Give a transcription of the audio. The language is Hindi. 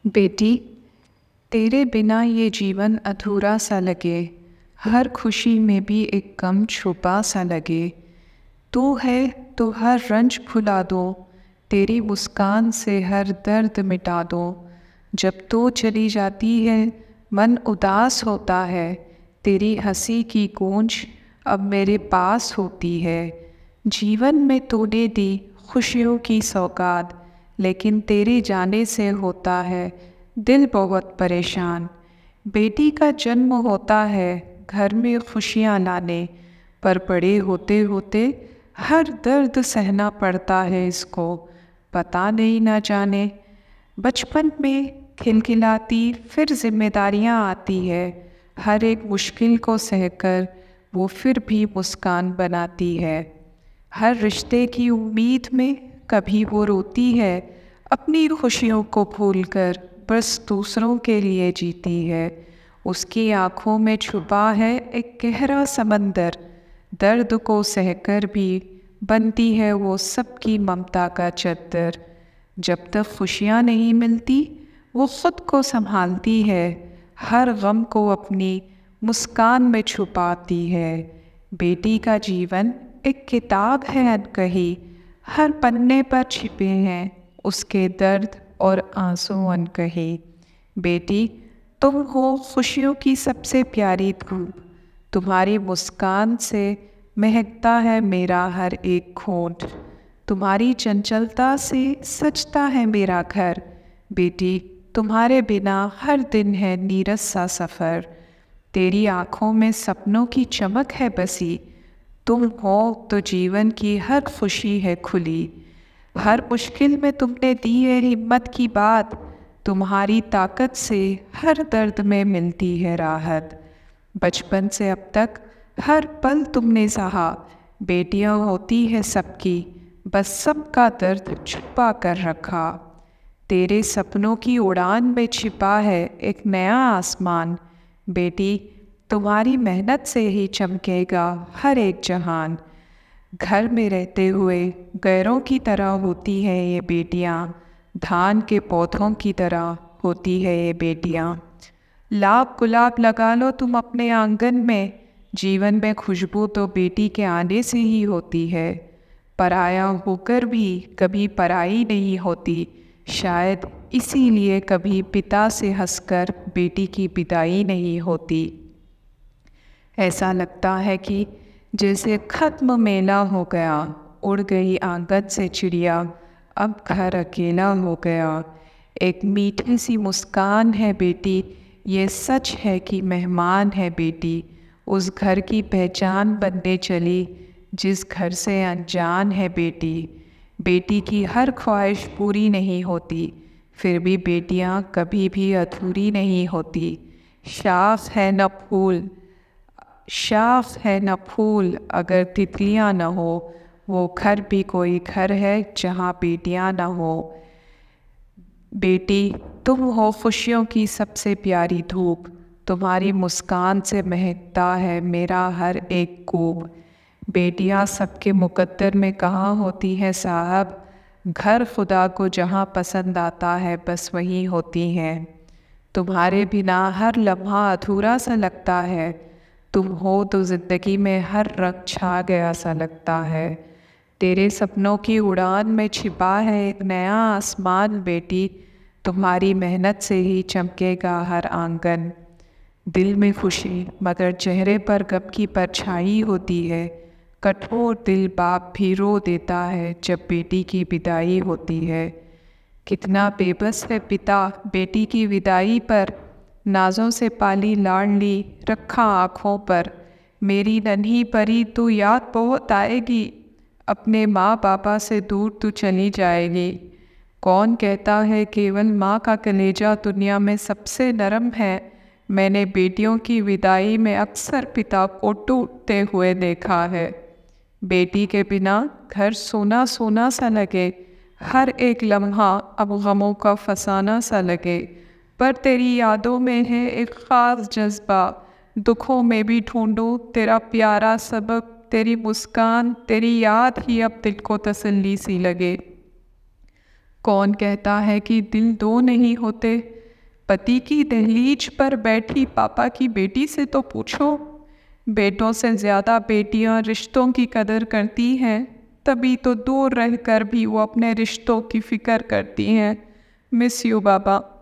बेटी, तेरे बिना ये जीवन अधूरा सा लगे, हर खुशी में भी एक गम छुपा सा लगे। तू है तो हर रंज भुला दो, तेरी मुस्कान से हर दर्द मिटा दो। जब तू चली जाती है मन उदास होता है, तेरी हंसी की गूंज अब मेरे पास होती है। जीवन में तूने दी खुशियों की सौगात, लेकिन तेरे जाने से होता है दिल बहुत परेशान। बेटी का जन्म होता है घर में खुशियाँ लाने, पर बड़े होते होते हर दर्द सहना पड़ता है इसको, पता नहीं ना जाने। बचपन में खिलखिलाती फिर जिम्मेदारियाँ आती है, हर एक मुश्किल को सहकर वो फिर भी मुस्कान बनाती है। हर रिश्ते की उम्मीद में कभी वो रोती है, अपनी खुशियों को भूलकर बस दूसरों के लिए जीती है। उसकी आँखों में छुपा है एक गहरा समंदर, दर्द को सहकर भी बनती है वो सबकी ममता का चद्दर। जब तक खुशियाँ नहीं मिलती वो खुद को संभालती है, हर गम को अपनी मुस्कान में छुपाती है। बेटी का जीवन एक किताब है अनकही, हर पन्ने पर छिपे हैं उसके दर्द और आंसू अनकहे। बेटी, तुम हो खुशियों की सबसे प्यारी धूप, तुम्हारी मुस्कान से महकता है मेरा हर एक होंठ। तुम्हारी चंचलता से सजता है मेरा घर। बेटी, तुम्हारे बिना हर दिन है नीरस सा सफ़र। तेरी आँखों में सपनों की चमक है बसी, तुम हो तो जीवन की हर खुशी है खुली। हर मुश्किल में तुमने दी है हिम्मत की बात, तुम्हारी ताकत से हर दर्द में मिलती है राहत। बचपन से अब तक हर पल तुमने सहा, बेटियां होती है सबकी, बस सबका दर्द छुपा कर रखा। तेरे सपनों की उड़ान में छिपा है एक नया आसमान। बेटी, तुम्हारी मेहनत से ही चमकेगा हर एक जहान। घर में रहते हुए गैरों की तरह होती है ये बेटियां, धान के पौधों की तरह होती है ये बेटियां। लाख गुलाब लगा लो तुम अपने आंगन में, जीवन में खुशबू तो बेटी के आने से ही होती है। पराया होकर भी कभी पराई नहीं होती, शायद इसीलिए कभी पिता से हंसकर बेटी की विदाई नहीं होती। ऐसा लगता है कि जैसे खत्म मेला हो गया, उड़ गई आंगन से चिड़िया, अब घर अकेला हो गया। एक मीठी सी मुस्कान है बेटी, ये सच है कि मेहमान है बेटी, उस घर की पहचान बनने चली जिस घर से अनजान है बेटी। बेटी की हर ख्वाहिश पूरी नहीं होती, फिर भी बेटियां कभी भी अधूरी नहीं होती। शाख है न फूल, शाख है न फूल, अगर तितलियां न हो, वो घर भी कोई घर है जहाँ बेटियां न हो। बेटी, तुम हो खुशियों की सबसे प्यारी धूप, तुम्हारी मुस्कान से महकता है मेरा हर एक कूप। बेटियां सबके मुकद्दर में कहाँ होती है साहब, घर खुदा को जहाँ पसंद आता है बस वहीं होती हैं। तुम्हारे बिना हर लम्हा अधूरा सा लगता है, तुम हो तो ज़िंदगी में हर रंग छा गया सा लगता है। तेरे सपनों की उड़ान में छिपा है एक नया आसमान बेटी, तुम्हारी मेहनत से ही चमकेगा हर आंगन। दिल में खुशी मगर चेहरे पर गम की परछाई होती है, कठोर दिल बाप भी रो देता है जब बेटी की विदाई होती है। कितना बेबस है पिता बेटी की विदाई पर, नाज़ों से पाली लाडली रखा आँखों पर। मेरी नन्ही परी तू याद बहुत आएगी, अपने माँ पापा से दूर तू चली जाएगी। कौन कहता है केवल माँ का कलेजा दुनिया में सबसे नरम है, मैंने बेटियों की विदाई में अक्सर पिता को टूटते हुए देखा है। बेटी के बिना घर सोना सोना सा लगे, हर एक लम्हा अब गमों का फसाना सा लगे। पर तेरी यादों में है एक ख़ास जज्बा, दुखों में भी ढूंढूं तेरा प्यारा सबक। तेरी मुस्कान तेरी याद ही अब दिल को तसल्ली सी लगे। कौन कहता है कि दिल दो नहीं होते, पति की दहलीज पर बैठी पापा की बेटी से तो पूछो। बेटों से ज़्यादा बेटियां रिश्तों की कदर करती हैं, तभी तो दूर रहकर भी वो अपने रिश्तों की फ़िक्र करती हैं। Miss you Baba.